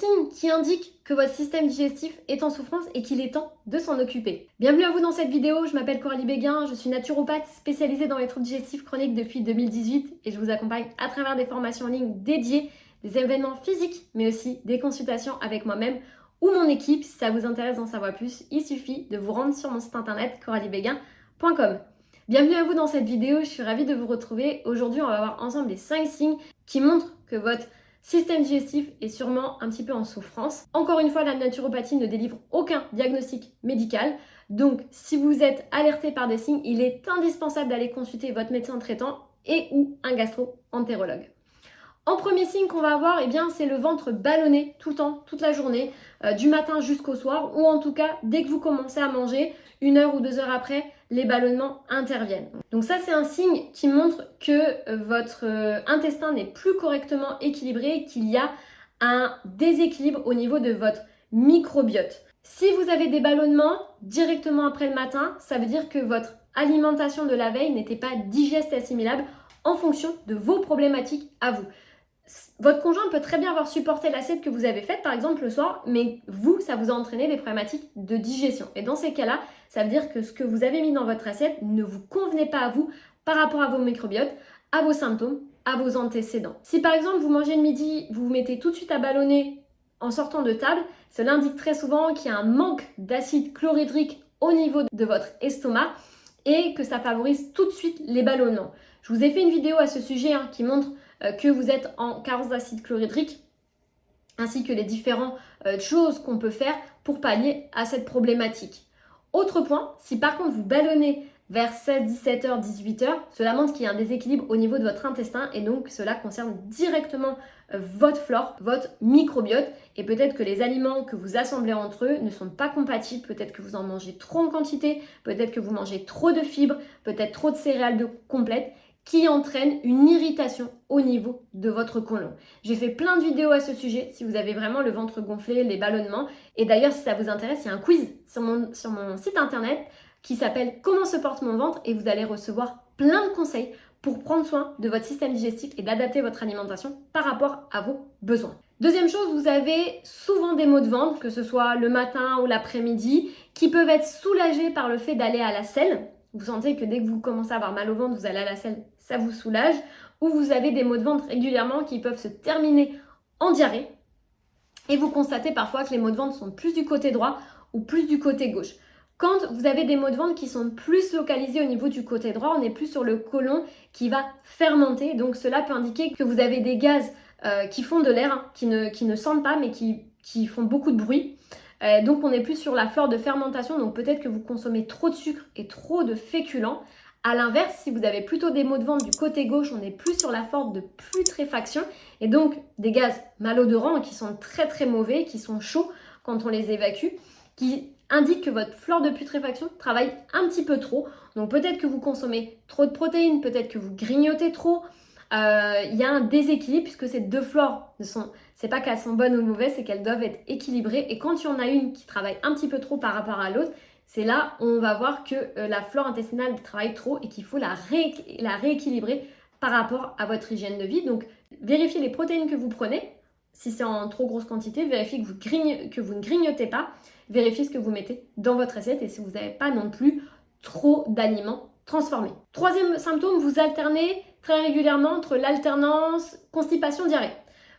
signe qui indique que votre système digestif est en souffrance et qu'il est temps de s'en occuper. Bienvenue à vous dans cette vidéo, je m'appelle Coralie Béguin, je suis naturopathe spécialisée dans les troubles digestifs chroniques depuis 2018 et je vous accompagne à travers des formations en ligne dédiées, des événements physiques, mais aussi des consultations avec moi-même ou mon équipe. Si ça vous intéresse d'en savoir plus, il suffit de vous rendre sur mon site internet coraliebéguin.com. Bienvenue à vous dans cette vidéo, je suis ravie de vous retrouver. Aujourd'hui, on va voir ensemble les 5 signes qui montrent que votre système digestif est sûrement un petit peu en souffrance. Encore une fois, la naturopathie ne délivre aucun diagnostic médical. Donc, si vous êtes alerté par des signes, il est indispensable d'aller consulter votre médecin traitant et ou un gastro-entérologue. En premier signe qu'on va avoir, c'est le ventre ballonné tout le temps, toute la journée, du matin jusqu'au soir, ou en tout cas, dès que vous commencez à manger, 1 heure ou 2 heures après, les ballonnements interviennent. Donc ça, c'est un signe qui montre que votre intestin n'est plus correctement équilibré, qu'il y a un déséquilibre au niveau de votre microbiote. Si vous avez des ballonnements directement après le matin, ça veut dire que votre alimentation de la veille n'était pas digeste et assimilable en fonction de vos problématiques à vous. Votre conjoint peut très bien avoir supporté l'assiette que vous avez faite, par exemple le soir, mais vous, ça vous a entraîné des problématiques de digestion. Et dans ces cas-là, ça veut dire que ce que vous avez mis dans votre assiette ne vous convenait pas à vous par rapport à vos microbiotes, à vos symptômes, à vos antécédents. Si par exemple vous mangez le midi, vous vous mettez tout de suite à ballonner en sortant de table, cela indique très souvent qu'il y a un manque d'acide chlorhydrique au niveau de votre estomac et que ça favorise tout de suite les ballonnements. Je vous ai fait une vidéo à ce sujet qui montre que vous êtes en carence d'acide chlorhydrique, ainsi que les différentes choses qu'on peut faire pour pallier à cette problématique. Autre point, si par contre vous ballonnez vers 16, 17 h, 18 h, cela montre qu'il y a un déséquilibre au niveau de votre intestin et donc cela concerne directement votre flore, votre microbiote et peut-être que les aliments que vous assemblez entre eux ne sont pas compatibles, peut-être que vous en mangez trop en quantité, peut-être que vous mangez trop de fibres, peut-être trop de céréales complètes qui entraîne une irritation au niveau de votre côlon. J'ai fait plein de vidéos à ce sujet si vous avez vraiment le ventre gonflé, les ballonnements. Et d'ailleurs, si ça vous intéresse, il y a un quiz sur mon site internet qui s'appelle « Comment se porte mon ventre ?» et vous allez recevoir plein de conseils pour prendre soin de votre système digestif et d'adapter votre alimentation par rapport à vos besoins. Deuxième chose, vous avez souvent des maux de ventre, que ce soit le matin ou l'après-midi, qui peuvent être soulagés par le fait d'aller à la selle. Vous sentez que dès que vous commencez à avoir mal au ventre, vous allez à la selle, ça vous soulage. Ou vous avez des maux de ventre régulièrement qui peuvent se terminer en diarrhée. Et vous constatez parfois que les maux de ventre sont plus du côté droit ou plus du côté gauche. Quand vous avez des maux de ventre qui sont plus localisés au niveau du côté droit, on est plus sur le côlon qui va fermenter. Donc cela peut indiquer que vous avez des gaz qui font de l'air, qui ne sentent pas mais qui font beaucoup de bruit. Donc on est plus sur la flore de fermentation, donc peut-être que vous consommez trop de sucre et trop de féculents. A l'inverse, si vous avez plutôt des maux de ventre du côté gauche, on est plus sur la flore de putréfaction et donc des gaz malodorants qui sont très très mauvais, qui sont chauds quand on les évacue, qui indiquent que votre flore de putréfaction travaille un petit peu trop. Donc peut-être que vous consommez trop de protéines, peut-être que vous grignotez trop. Il y a un déséquilibre puisque ces deux flores c'est pas qu'elles sont bonnes ou mauvaises, c'est qu'elles doivent être équilibrées et quand il y en a une qui travaille un petit peu trop par rapport à l'autre, c'est là où on va voir que la flore intestinale travaille trop et qu'il faut la rééquilibrer par rapport à votre hygiène de vie. Donc vérifiez les protéines que vous prenez, si c'est en trop grosse quantité, vérifiez que vous ne grignotez pas, vérifiez ce que vous mettez dans votre assiette et si vous n'avez pas non plus trop d'aliments transformés. Troisième symptôme, vous alternez très régulièrement entre l'alternance constipation-diarrhée.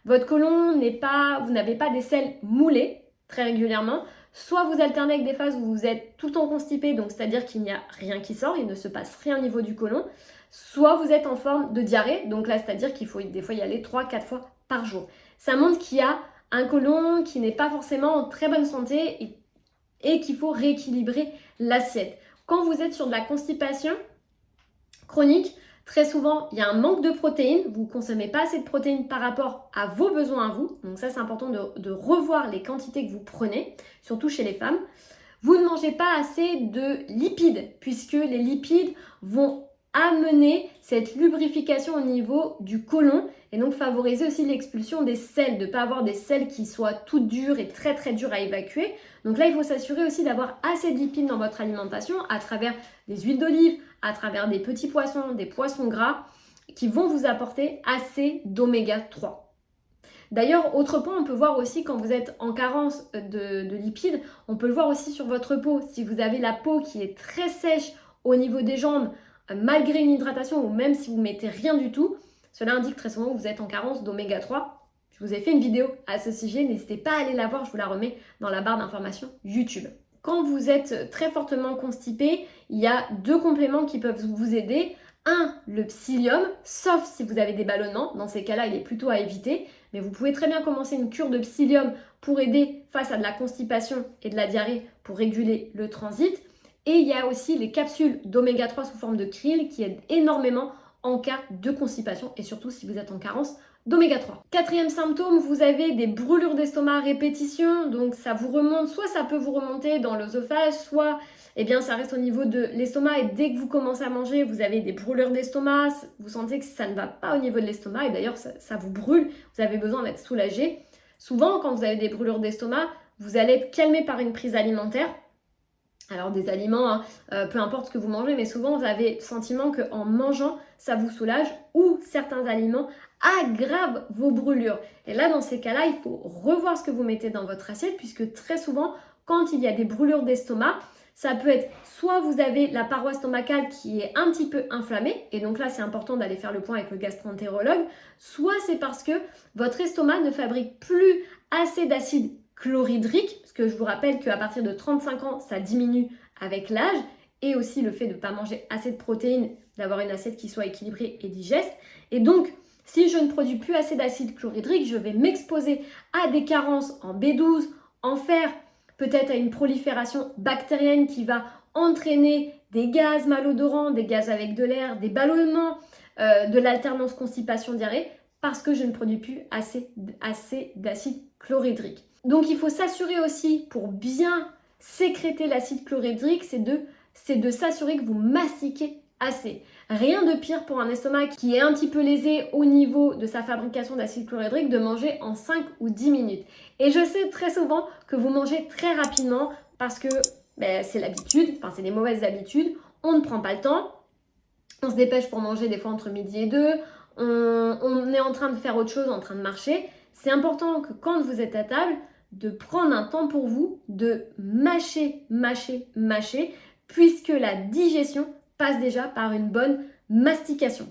Votre côlon vous n'avez pas des selles moulées très régulièrement. Soit vous alternez avec des phases où vous êtes tout le temps constipé, donc c'est-à-dire qu'il n'y a rien qui sort, il ne se passe rien au niveau du côlon. Soit vous êtes en forme de diarrhée, donc là c'est-à-dire qu'il faut des fois y aller 3-4 fois par jour. Ça montre qu'il y a un côlon qui n'est pas forcément en très bonne santé et qu'il faut rééquilibrer l'assiette. Quand vous êtes sur de la constipation chronique, très souvent, il y a un manque de protéines. Vous ne consommez pas assez de protéines par rapport à vos besoins à vous. Donc ça, c'est important de revoir les quantités que vous prenez, surtout chez les femmes. Vous ne mangez pas assez de lipides, puisque les lipides vont amener cette lubrification au niveau du côlon et donc favoriser aussi l'expulsion des selles, de ne pas avoir des selles qui soient toutes dures et très très dures à évacuer. Donc là, il faut s'assurer aussi d'avoir assez de lipides dans votre alimentation à travers des huiles d'olive, à travers des petits poissons, des poissons gras qui vont vous apporter assez d'oméga 3. D'ailleurs, autre point, on peut voir aussi quand vous êtes en carence de lipides, on peut le voir aussi sur votre peau. Si vous avez la peau qui est très sèche au niveau des jambes, malgré une hydratation ou même si vous mettez rien du tout, cela indique très souvent que vous êtes en carence d'oméga 3. Je vous ai fait une vidéo à ce sujet, n'hésitez pas à aller la voir, je vous la remets dans la barre d'informations YouTube. Quand vous êtes très fortement constipé, il y a 2 compléments qui peuvent vous aider. Un, le psyllium, sauf si vous avez des ballonnements, dans ces cas-là, il est plutôt à éviter, mais vous pouvez très bien commencer une cure de psyllium pour aider face à de la constipation et de la diarrhée pour réguler le transit. Et il y a aussi les capsules d'oméga 3 sous forme de krill qui aident énormément en cas de constipation et surtout si vous êtes en carence d'oméga 3. Quatrième symptôme, vous avez des brûlures d'estomac à répétition, donc ça vous remonte, soit ça peut vous remonter dans l'œsophage, soit ça reste au niveau de l'estomac et dès que vous commencez à manger, vous avez des brûlures d'estomac, vous sentez que ça ne va pas au niveau de l'estomac et d'ailleurs ça vous brûle, vous avez besoin d'être soulagé. Souvent, quand vous avez des brûlures d'estomac, vous allez être calmé par une prise alimentaire. Alors des aliments, peu importe ce que vous mangez, mais souvent vous avez le sentiment qu'en mangeant, ça vous soulage ou certains aliments aggravent vos brûlures. Et là, dans ces cas-là, il faut revoir ce que vous mettez dans votre assiette puisque très souvent, quand il y a des brûlures d'estomac, ça peut être soit vous avez la paroi stomacale qui est un petit peu inflammée, et donc là c'est important d'aller faire le point avec le gastro-entérologue, soit c'est parce que votre estomac ne fabrique plus assez d'acide chlorhydrique, parce que je vous rappelle qu'à partir de 35 ans, ça diminue avec l'âge, et aussi le fait de ne pas manger assez de protéines, d'avoir une assiette qui soit équilibrée et digeste. Et donc, si je ne produis plus assez d'acide chlorhydrique, je vais m'exposer à des carences en B12, en fer, peut-être à une prolifération bactérienne qui va entraîner des gaz malodorants, des gaz avec de l'air, des ballonnements, de l'alternance constipation-diarrhée, parce que je ne produis plus assez d'acide chlorhydrique. Donc il faut s'assurer aussi, pour bien sécréter l'acide chlorhydrique, c'est de s'assurer que vous mastiquez assez. Rien de pire pour un estomac qui est un petit peu lésé au niveau de sa fabrication d'acide chlorhydrique de manger en 5 ou 10 minutes. Et je sais très souvent que vous mangez très rapidement parce que c'est l'habitude, c'est des mauvaises habitudes, on ne prend pas le temps, on se dépêche pour manger des fois entre midi et 2, on est en train de faire autre chose, en train de marcher. C'est important que quand vous êtes à table, de prendre un temps pour vous, de mâcher, puisque la digestion passe déjà par une bonne mastication.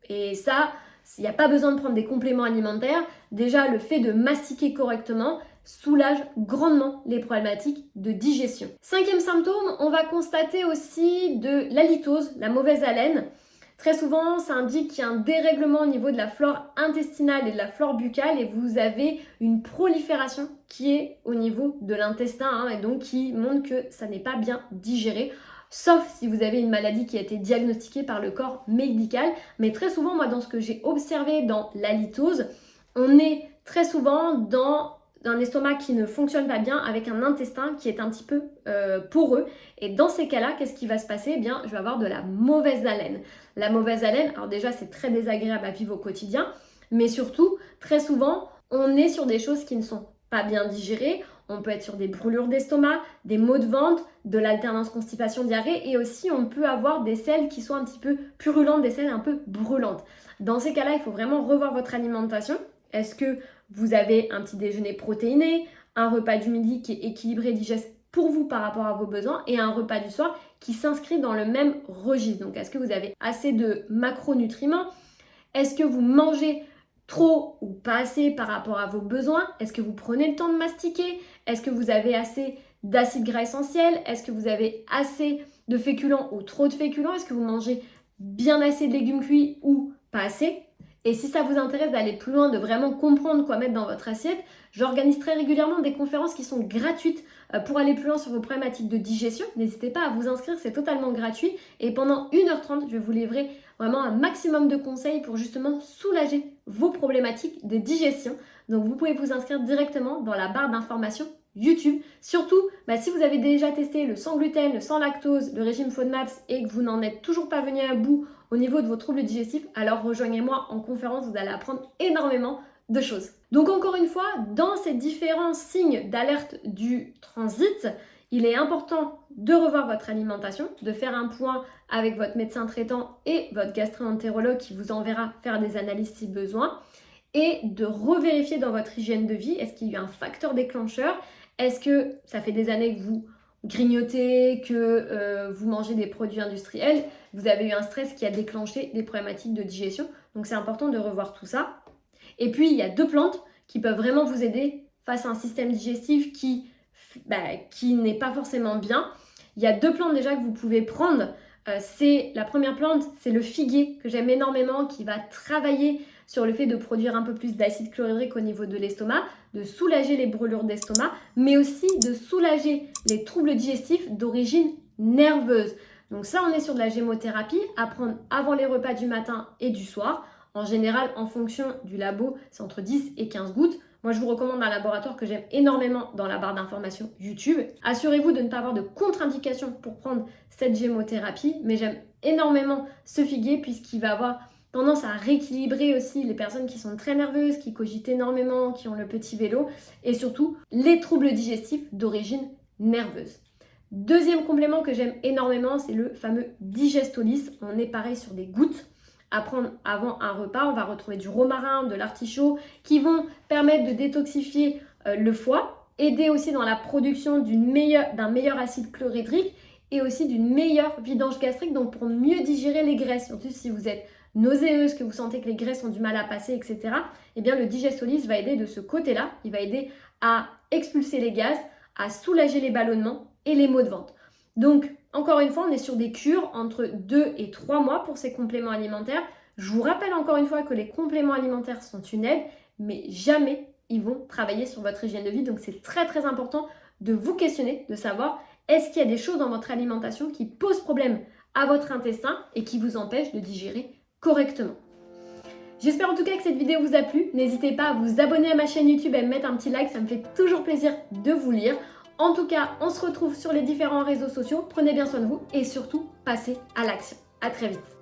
Et ça, il n'y a pas besoin de prendre des compléments alimentaires. Déjà, le fait de mastiquer correctement soulage grandement les problématiques de digestion. 5e symptôme, on va constater aussi de l'halitose, la mauvaise haleine. Très souvent, ça indique qu'il y a un dérèglement au niveau de la flore intestinale et de la flore buccale et vous avez une prolifération qui est au niveau de l'intestin et donc qui montre que ça n'est pas bien digéré. Sauf si vous avez une maladie qui a été diagnostiquée par le corps médical. Mais très souvent, moi, dans ce que j'ai observé dans l'halitose, on est très souvent dans un estomac qui ne fonctionne pas bien avec un intestin qui est un petit peu poreux. Et dans ces cas-là, qu'est-ce qui va se passer ? Je vais avoir de la mauvaise haleine. La mauvaise haleine, alors déjà, c'est très désagréable à vivre au quotidien, mais surtout, très souvent, on est sur des choses qui ne sont pas bien digérées. On peut être sur des brûlures d'estomac, des maux de ventre, de l'alternance constipation-diarrhée et aussi on peut avoir des selles qui sont un petit peu purulentes, des selles un peu brûlantes. Dans ces cas-là, il faut vraiment revoir votre alimentation. Est-ce que vous avez un petit déjeuner protéiné, un repas du midi qui est équilibré et digeste pour vous par rapport à vos besoins et un repas du soir qui s'inscrit dans le même registre. Donc, est-ce que vous avez assez de macronutriments? Est-ce que vous mangez trop ou pas assez par rapport à vos besoins? Est-ce que vous prenez le temps de mastiquer? Est-ce que vous avez assez d'acides gras essentiels? Est-ce que vous avez assez de féculents ou trop de féculents? Est-ce que vous mangez bien assez de légumes cuits ou pas assez? Et si ça vous intéresse d'aller plus loin, de vraiment comprendre quoi mettre dans votre assiette, j'organise très régulièrement des conférences qui sont gratuites pour aller plus loin sur vos problématiques de digestion. N'hésitez pas à vous inscrire, c'est totalement gratuit. Et pendant 1h30, je vais vous livrer vraiment un maximum de conseils pour justement soulager vos problématiques de digestion. Donc vous pouvez vous inscrire directement dans la barre d'informations YouTube. Surtout, si vous avez déjà testé le sans gluten, le sans lactose, le régime FODMAPS et que vous n'en êtes toujours pas venu à bout au niveau de vos troubles digestifs, alors rejoignez-moi en conférence, vous allez apprendre énormément de choses. Donc encore une fois, dans ces différents signes d'alerte du transit, il est important de revoir votre alimentation, de faire un point avec votre médecin traitant et votre gastro-entérologue qui vous enverra faire des analyses si besoin. et de revérifier dans votre hygiène de vie, est-ce qu'il y a eu un facteur déclencheur? Est-ce que ça fait des années que vous grignotez, que vous mangez des produits industriels, vous avez eu un stress qui a déclenché des problématiques de digestion. Donc c'est important de revoir tout ça. Et puis il y a 2 plantes qui peuvent vraiment vous aider face à un système digestif qui n'est pas forcément bien. Il y a 2 plantes déjà que vous pouvez prendre. La première plante, c'est le figuier que j'aime énormément, qui va travailler sur le fait de produire un peu plus d'acide chlorhydrique au niveau de l'estomac, de soulager les brûlures d'estomac, mais aussi de soulager les troubles digestifs d'origine nerveuse. Donc ça, on est sur de la gémothérapie, à prendre avant les repas du matin et du soir. En général, en fonction du labo, c'est entre 10 et 15 gouttes. Moi, je vous recommande un laboratoire que j'aime énormément dans la barre d'informations YouTube. Assurez-vous de ne pas avoir de contre-indication pour prendre cette gémothérapie, mais j'aime énormément ce figuier puisqu'il va avoir tendance à rééquilibrer aussi les personnes qui sont très nerveuses, qui cogitent énormément, qui ont le petit vélo, et surtout les troubles digestifs d'origine nerveuse. Deuxième complément que j'aime énormément, c'est le fameux Digestolis. On est pareil sur des gouttes à prendre avant un repas. On va retrouver du romarin, de l'artichaut qui vont permettre de détoxifier le foie, aider aussi dans la production d'un meilleur acide chlorhydrique et aussi d'une meilleure vidange gastrique, donc pour mieux digérer les graisses, surtout si vous êtes nauséeuse, que vous sentez que les graisses ont du mal à passer, etc. Eh bien le Digestolis va aider de ce côté-là, il va aider à expulser les gaz, à soulager les ballonnements et les maux de ventre. Donc, encore une fois, on est sur des cures entre 2 et 3 mois pour ces compléments alimentaires. Je vous rappelle encore une fois que les compléments alimentaires sont une aide, mais jamais ils vont travailler sur votre hygiène de vie. Donc, c'est très très important de vous questionner, de savoir est-ce qu'il y a des choses dans votre alimentation qui posent problème à votre intestin et qui vous empêchent de digérer correctement. J'espère en tout cas que cette vidéo vous a plu. N'hésitez pas à vous abonner à ma chaîne YouTube et à me mettre un petit like, ça me fait toujours plaisir de vous lire. En tout cas, on se retrouve sur les différents réseaux sociaux. Prenez bien soin de vous et surtout, passez à l'action. À très vite.